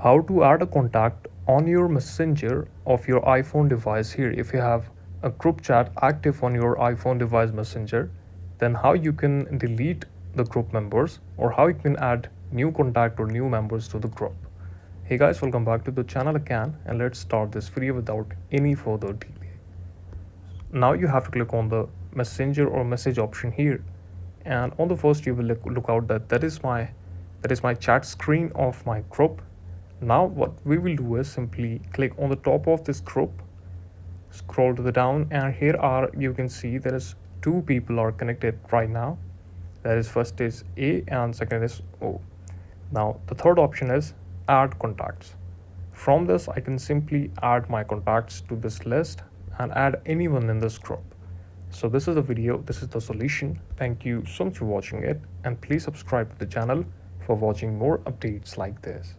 How to add a contact on your messenger of your iPhone device. Here, if you have a group chat active on your iPhone device messenger, then how you can delete the group members, or how you can add new contact or new members to the group. Hey guys, welcome back to the channel again, and let's start this video without any further delay. Now you have to click on the messenger or message option here, and on the first you will look out that is my chat screen of my group. Now what we will do is simply click on the top of this group, scroll to the down, and here are, you can see there is two people are connected right now. That is, first is A and second is O. Now the third option is add contacts. From this I can simply add my contacts to this list and add anyone in this group. So this is the video, this is the solution. Thank you so much for watching it, and please subscribe to the channel for watching more updates like this.